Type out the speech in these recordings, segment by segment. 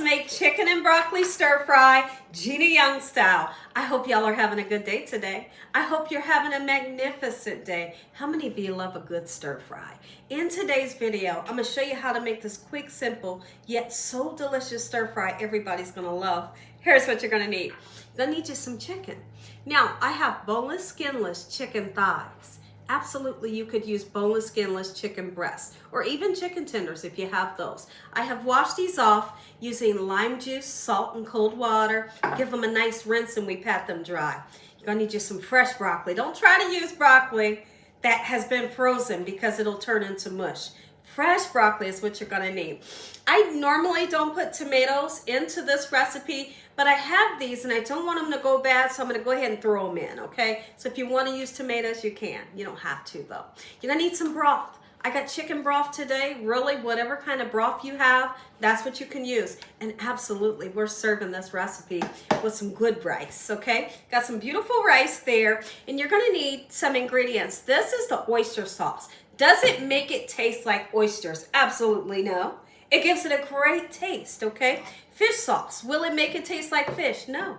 make chicken and broccoli stir fry, Gina Young style. I hope y'all are having a good day today. I hope you're having a magnificent day. How many of you love a good stir fry? In today's video, I'm going to show you how to make this quick, simple, yet so delicious stir fry everybody's going to love. Here's what you're going to need. You're going to need just some chicken. Now, I have boneless, skinless chicken thighs. Absolutely, you could use boneless, skinless chicken breasts or even chicken tenders if you have those. I have washed these off using lime juice, salt, and cold water. Give them a nice rinse and we pat them dry. You're gonna need just some fresh broccoli. Don't try to use broccoli that has been frozen because it'll turn into mush. Fresh broccoli is what you're gonna need. I normally don't put tomatoes into this recipe, but I have these and I don't want them to go bad, so I'm gonna go ahead and throw them in, okay? So if you wanna use tomatoes, you can. You don't have to though. You're gonna need some broth. I got chicken broth today. Really, whatever kind of broth you have, that's what you can use. And absolutely, we're serving this recipe with some good rice, okay? Got some beautiful rice there, and you're gonna need some ingredients. This is the oyster sauce. Does it make it taste like oysters? Absolutely no. It gives it a great taste, okay? Fish sauce, will it make it taste like fish? No.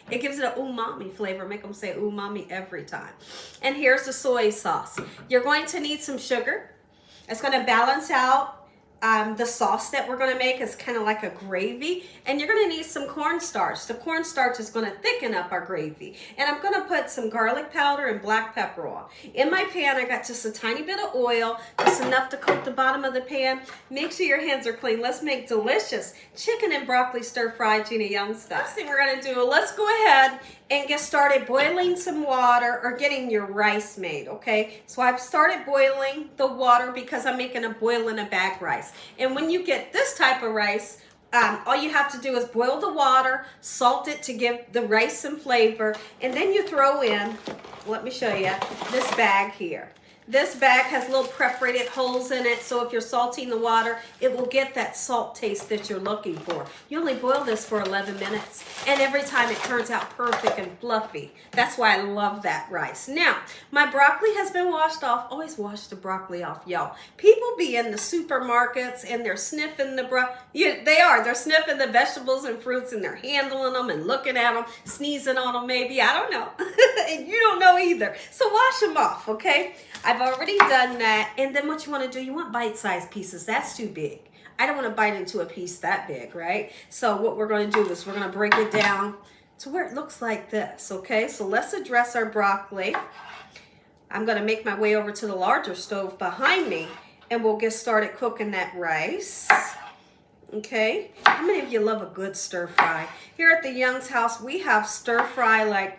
It gives it an umami flavor. Make them say umami every time. And here's the soy sauce. You're going to need some sugar. It's going to balance out the sauce that we're going to make. Is kind of like a gravy. And you're going to need some cornstarch. The cornstarch is going to thicken up our gravy. And I'm going to put some garlic powder and black pepper on. In my pan, I got just a tiny bit of oil, just enough to coat the bottom of the pan. Make sure your hands are clean. Let's make delicious chicken and broccoli stir fry Gina Young style. First thing we're going to do, let's go ahead and get started boiling some water or getting your rice made, okay? So I've started boiling the water because I'm making a boil in a bag rice. And when you get this type of rice, all you have to do is boil the water, salt it to give the rice some flavor, and then you throw in, let me show you, this bag here. This bag has little perforated holes in it, so if you're salting the water, it will get that salt taste that you're looking for. You only boil this for 11 minutes, and every time it turns out perfect and fluffy. That's why I love that rice. Now, my broccoli has been washed off. Always wash the broccoli off, y'all. People be in the supermarkets, and they're sniffing the they're sniffing the vegetables and fruits, and they're handling them and looking at them, sneezing on them maybe. I don't know. And you don't know either. So wash them off, okay? I've already done that. And then what you want to do, you want bite-sized pieces. That's too big. I don't want to bite into a piece that big, right? So what we're going to do is we're going to break it down to where it looks like this, okay? So let's address our broccoli. I'm going to make my way over to the larger stove behind me, and we'll get started cooking that rice. Okay? How many of you love a good stir fry? Here at the Young's house, we have stir fry like,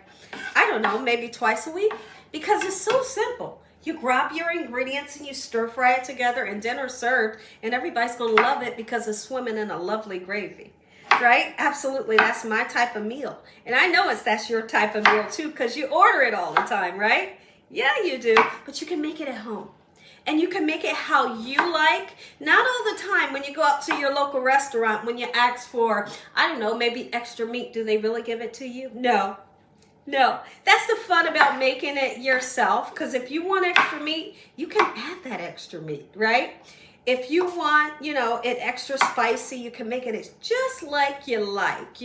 I don't know, maybe twice a week, because it's so simple. You grab your ingredients and you stir fry it together, and dinner's served, and everybody's going to love it because it's swimming in a lovely gravy. Right? Absolutely. That's my type of meal. And I know that's your type of meal too, because you order it all the time, right? Yeah, you do. But you can make it at home. And you can make it how you like. Not all the time when you go out to your local restaurant, when you ask for, I don't know, maybe extra meat. Do they really give it to you? No. No, that's the fun about making it yourself, because if you want extra meat, you can add that extra meat, right? If you want, it extra spicy, you can make it just like you like,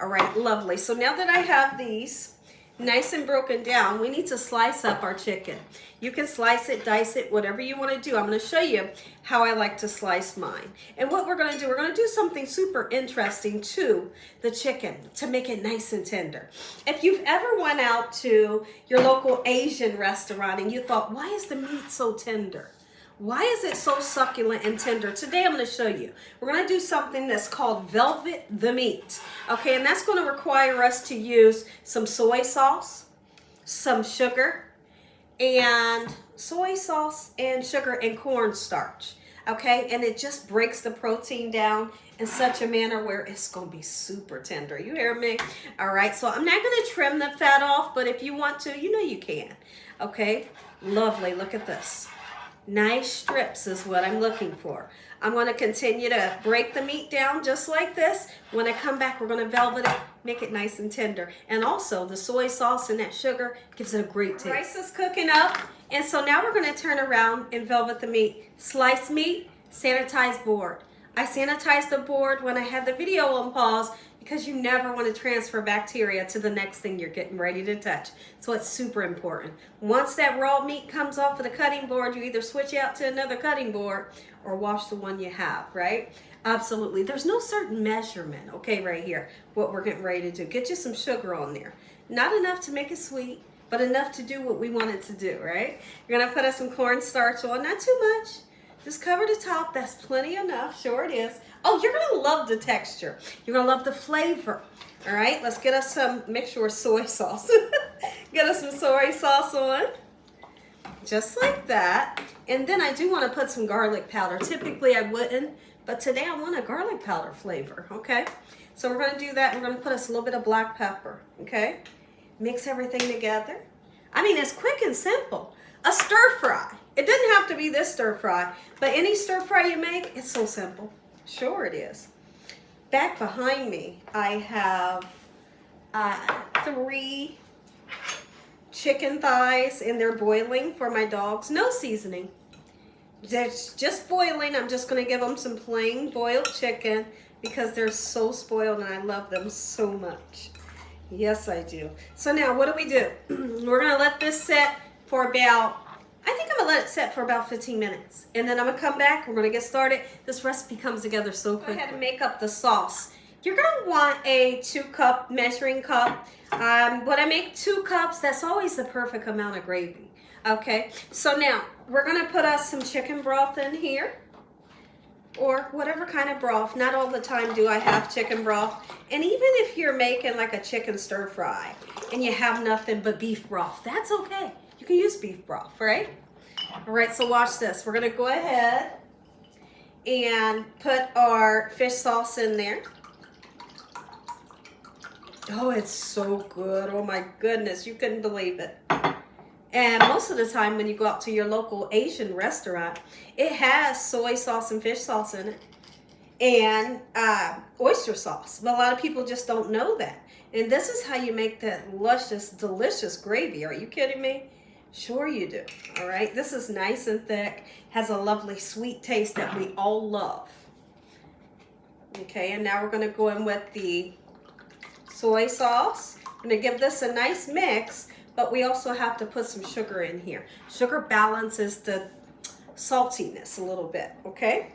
All right, lovely. So now that I have these nice and broken down, we need to slice up our chicken. You can slice it, dice it, whatever you want to do. I'm going to show you how I like to slice mine. And what we're going to do, we're going to do something super interesting to the chicken to make it nice and tender. If you've ever went out to your local Asian restaurant and you thought, why is the meat so tender? Why is it so succulent and tender? Today I'm going to show you. We're going to do something that's called velvet the meat. Okay, and that's going to require us to use some soy sauce, some sugar, and sugar and cornstarch. Okay, and it just breaks the protein down in such a manner where it's going to be super tender. You hear me? All right, so I'm not going to trim the fat off, but if you want to, you can. Okay, lovely. Look at this. Nice strips is what I'm looking for. I'm going to continue to break the meat down just like this. When I come back, we're going to velvet it, make it nice and tender. And also, the soy sauce and that sugar gives it a great taste. Rice is cooking up, and so now we're going to turn around and velvet the meat. Sliced meat, sanitized board. I sanitized the board when I had the video on pause because you never want to transfer bacteria to the next thing you're getting ready to touch. So it's super important. Once that raw meat comes off of the cutting board, you either switch out to another cutting board or wash the one you have, right? Absolutely. There's no certain measurement, okay, right here, what we're getting ready to do. Get you some sugar on there. Not enough to make it sweet, but enough to do what we want it to do, right? You're going to put some cornstarch on, not too much. Just cover the top. That's plenty enough. Sure it is. Oh, you're going to love the texture. You're going to love the flavor. All right, let's get us some, make sure it's soy sauce. Get us some soy sauce on. Just like that. And then I do want to put some garlic powder. Typically I wouldn't, but today I want a garlic powder flavor, okay? So we're going to do that. We're going to put us a little bit of black pepper, okay? Mix everything together. I mean, it's quick and simple. A stir fry. It doesn't have to be this stir fry, but any stir fry you make, it's so simple. Sure it is. Back behind me, I have 3 chicken thighs, and they're boiling for my dogs. No seasoning. That's just boiling. I'm just going to give them some plain boiled chicken because they're so spoiled and I love them so much. Yes, I do. So now what do? We're going to let this set for about, I think I'm going to let it set for about 15 minutes. And then I'm going to come back. We're going to get started. This recipe comes together so quick. Go ahead and make up the sauce. You're going to want a 2-cup measuring cup. When I make 2 cups, that's always the perfect amount of gravy. Okay, so now we're going to put us some chicken broth in here, or whatever kind of broth. Not all the time do I have chicken broth. And even if you're making like a chicken stir fry and you have nothing but beef broth, that's okay. You can use beef broth, right? All right, so watch this. We're going to go ahead and put our fish sauce in there. Oh, it's so good. Oh my goodness, you couldn't believe it. And most of the time when you go out to your local Asian restaurant, it has soy sauce and fish sauce in it and oyster sauce. But a lot of people just don't know that. And this is how you make that luscious, delicious gravy. Are you kidding me? Sure you do. All right. This is nice and thick, has a lovely sweet taste that we all love. Okay, and now we're going to go in with the soy sauce. I'm going to give this a nice mix. But we also have to put some sugar in here. Sugar balances the saltiness a little bit, okay?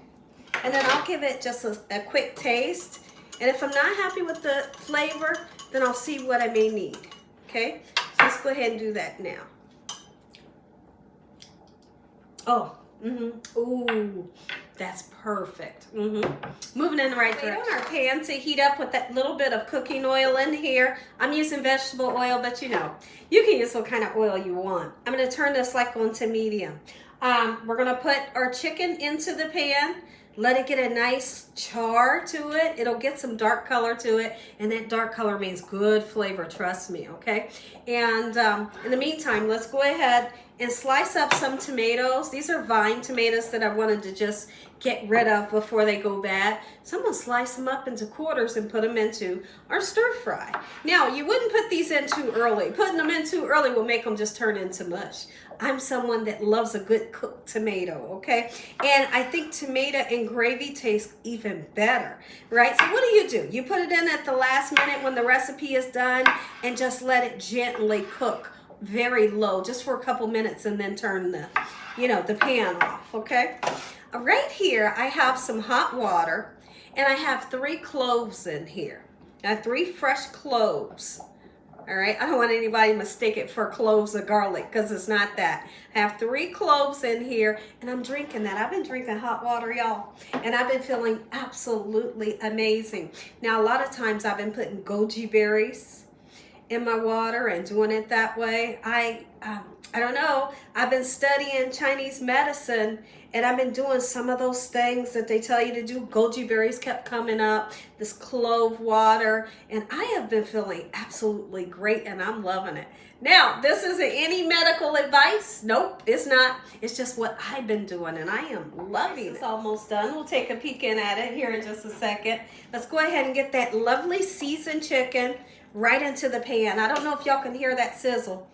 And then I'll give it just a quick taste. And if I'm not happy with the flavor, then I'll see what I may need, okay? So let's go ahead and do that now. Oh, ooh, that's perfect. Moving in the right direction. On our pan to heat up with that little bit of cooking oil in here. I'm using vegetable oil, but you know, you can use what kind of oil you want. I'm going to turn this like onto medium. We're going to put our chicken into the pan. Let it get a nice char to it. It'll get some dark color to it, and that dark color means good flavor, trust me, okay? And in the meantime, let's go ahead and slice up some tomatoes. These are vine tomatoes that I wanted to just get rid of before they go bad. So I'm gonna slice them up into quarters and put them into our stir fry. Now, you wouldn't put these in too early. Putting them in too early will make them just turn into mush. I'm someone that loves a good cooked tomato, okay? And I think tomato and gravy taste even better, right? So what do? You put it in at the last minute when the recipe is done and just let it gently cook very low, just for a couple minutes, and then turn the, the pan off, okay? Right here, I have some hot water, and I have 3 cloves in here. Now, 3 fresh cloves. All right, I don't want anybody to mistake it for cloves of garlic, because it's not that. I have 3 cloves in here, and I'm drinking that. I've been drinking hot water, y'all, and I've been feeling absolutely amazing. Now, a lot of times I've been putting goji berries in my water and doing it that way. I don't know. I've been studying Chinese medicine, and I've been doing some of those things that they tell you to do. Goji berries kept coming up, this clove water, and I have been feeling absolutely great, and I'm loving it. Now, this isn't any medical advice. Nope, it's not. It's just what I've been doing, and I am loving it. It's almost done. We'll take a peek in at it here in just a second. Let's go ahead and get that lovely seasoned chicken right into the pan. I don't know if y'all can hear that sizzle.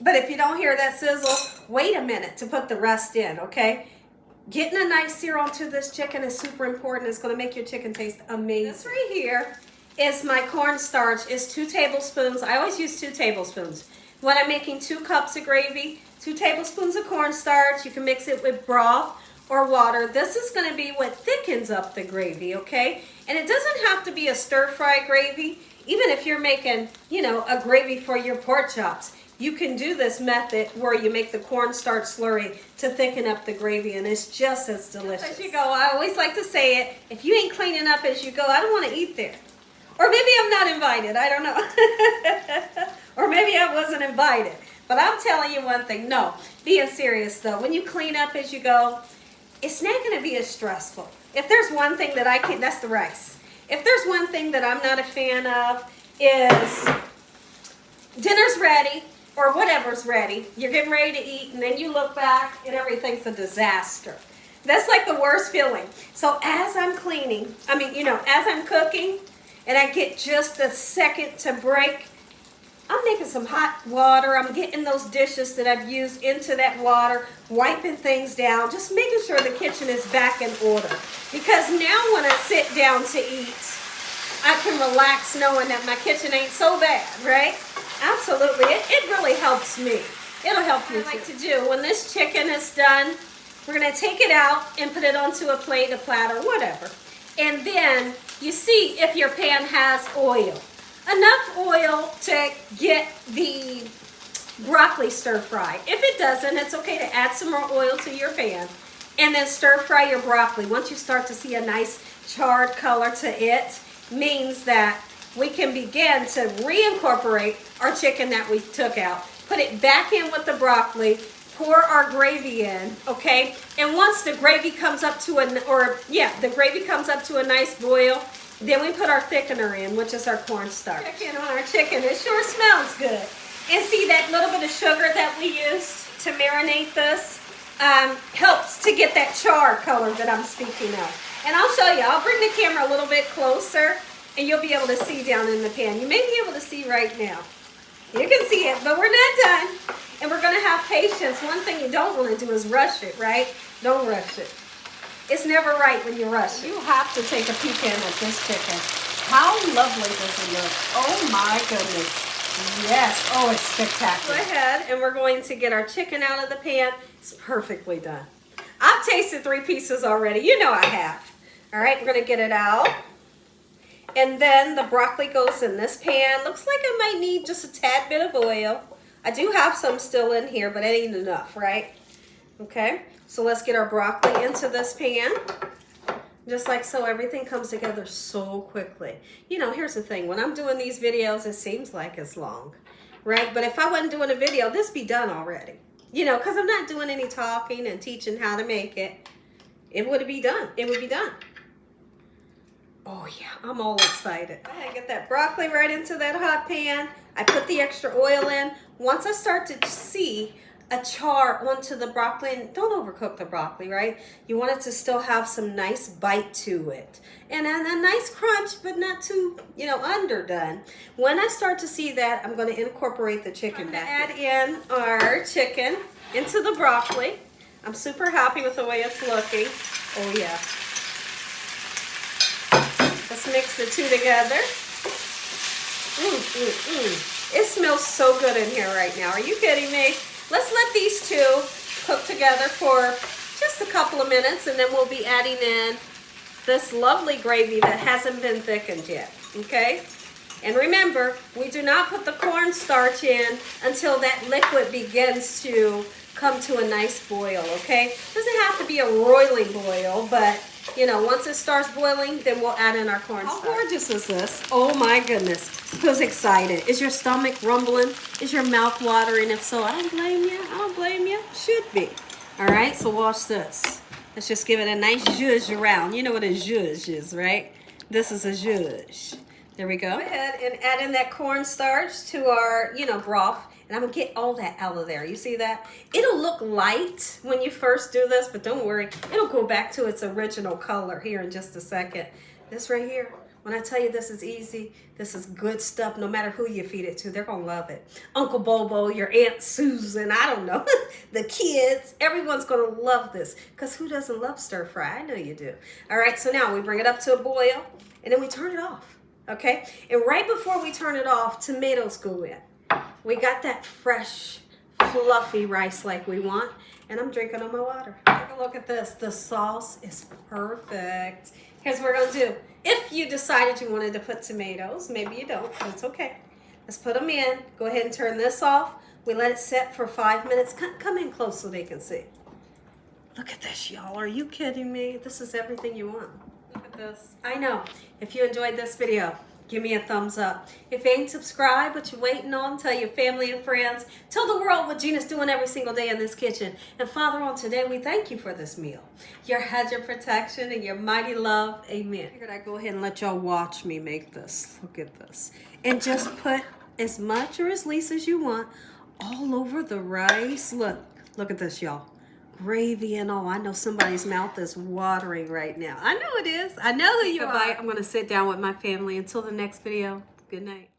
But if you don't hear that sizzle, wait a minute to put the rest in, okay? Getting a nice sear onto this chicken is super important. It's going to make your chicken taste amazing. This right here is my cornstarch. It's 2 tablespoons. I always use 2 tablespoons. When I'm making 2 cups of gravy, 2 tablespoons of cornstarch. You can mix it with broth or water. This is going to be what thickens up the gravy, okay? And it doesn't have to be a stir-fry gravy. Even if you're making, you know, a gravy for your pork chops, you can do this method where you make the cornstarch slurry to thicken up the gravy, and it's just as delicious. As you go, I always like to say it, if you ain't cleaning up as you go, I don't want to eat there. Or maybe I'm not invited, I don't know. Or maybe I wasn't invited. But I'm telling you one thing, no, being serious though, when you clean up as you go, it's not going to be as stressful. If there's one thing that I can, that's the rice. If there's one thing that I'm not a fan of is dinner's ready or whatever's ready. You're getting ready to eat and then you look back and everything's a disaster. That's like the worst feeling. So as I'm cleaning, as I'm cooking and I get just a second to break, I'm making some hot water. I'm getting those dishes that I've used into that water, wiping things down, just making sure the kitchen is back in order. Because now when I sit down to eat, I can relax knowing that my kitchen ain't so bad, right? Absolutely. It really helps me. It'll help you too. What I like to do, when this chicken is done, we're going to take it out and put it onto a plate, a platter, whatever. And then you see if your pan has oil. Enough oil to get the broccoli stir fried. If it doesn't, it's okay to add some more oil to your pan and then stir fry your broccoli. Once you start to see a nice charred color to it, means that we can begin to reincorporate our chicken that we took out, put it back in with the broccoli, pour our gravy in, okay? And once the gravy comes up to the gravy comes up to a nice boil, then we put our thickener in, which is our cornstarch. Check in on our chicken. It sure smells good. And see that little bit of sugar that we used to marinate this helps to get that char color that I'm speaking of. And I'll show you. I'll bring the camera a little bit closer, and you'll be able to see down in the pan. You may be able to see right now. You can see it, but we're not done. And we're going to have patience. One thing you don't want to do is rush it, right? Don't rush it. It's never right when you rush. You have to take a peek in at this chicken. How lovely does it look? Oh my goodness. Yes. Oh, it's spectacular. Go ahead and we're going to get our chicken out of the pan. It's perfectly done. I've tasted 3 pieces already. You know I have. All right, we're going to get it out. And then the broccoli goes in this pan. Looks like I might need just a tad bit of oil. I do have some still in here, but it ain't enough, right? Okay. So let's get our broccoli into this pan. Just like so, everything comes together so quickly. You know, here's the thing. When I'm doing these videos, it seems like it's long, right? But if I wasn't doing a video, this be done already. You know, because I'm not doing any talking and teaching how to make it. It would be done. It would be done. Oh, yeah. I'm all excited. Go ahead and get that broccoli right into that hot pan. I put the extra oil in. Once I start to see a char onto the broccoli, and don't overcook the broccoli, right? You want it to still have some nice bite to it. And a nice crunch, but not too, underdone. When I start to see that, I'm going to incorporate the chicken back. Add in our chicken into the broccoli. I'm super happy with the way it's looking. Oh, yeah. Let's mix the two together. It smells so good in here right now. Are you kidding me? Let's let these two cook together for just a couple of minutes, and then we'll be adding in this lovely gravy that hasn't been thickened yet, okay? And remember, we do not put the cornstarch in until that liquid begins to come to a nice boil, okay? Doesn't have to be a roiling boil, but once it starts boiling, then we'll add in our cornstarch. How gorgeous is this? Oh my goodness. Who's excited? Is your stomach rumbling? Is your mouth watering? If so, I don't blame you. I don't blame you. Should be. All right, so watch this. Let's just give it a nice zhuzh around. You know what a zhuzh is, right? This is a zhuzh. There we go. Go ahead and add in that cornstarch to our, broth. And I'm going to get all that out of there. You see that? It'll look light when you first do this, but don't worry. It'll go back to its original color here in just a second. This right here, When I tell you this is easy, this is good stuff. No matter who you feed it to, they're going to love it. Uncle Bobo, your Aunt Susan, I don't know, the kids, everyone's going to love this. Because who doesn't love stir fry? I know you do. All right, so now we bring it up to a boil, and then we turn it off. Okay? And right before we turn it off, tomatoes go in. We got that fresh, fluffy rice like we want. And I'm drinking on my water. Take a look at this. The sauce is perfect. Here's what we're going to do. If you decided you wanted to put tomatoes, maybe you don't, but it's okay. Let's put them in. Go ahead and turn this off. We let it sit for 5 minutes. Come in close so they can see. Look at this, y'all. Are you kidding me? This is everything you want. Look at this. I know. If you enjoyed this video, give me a thumbs up. If you ain't subscribed, but you're waiting on, tell your family and friends. Tell the world what Gina's doing every single day in this kitchen. And Father, on today, we thank you for this meal. Your hedge of protection and your mighty love. Amen. I figured I'd go ahead and let y'all watch me make this. Look at this. And just put as much or as least as you want all over the rice. Look at this, y'all. Gravy and all. I know somebody's mouth is watering right now. I know it is. I know who you are. I'm going to sit down with my family. Until the next video, good night.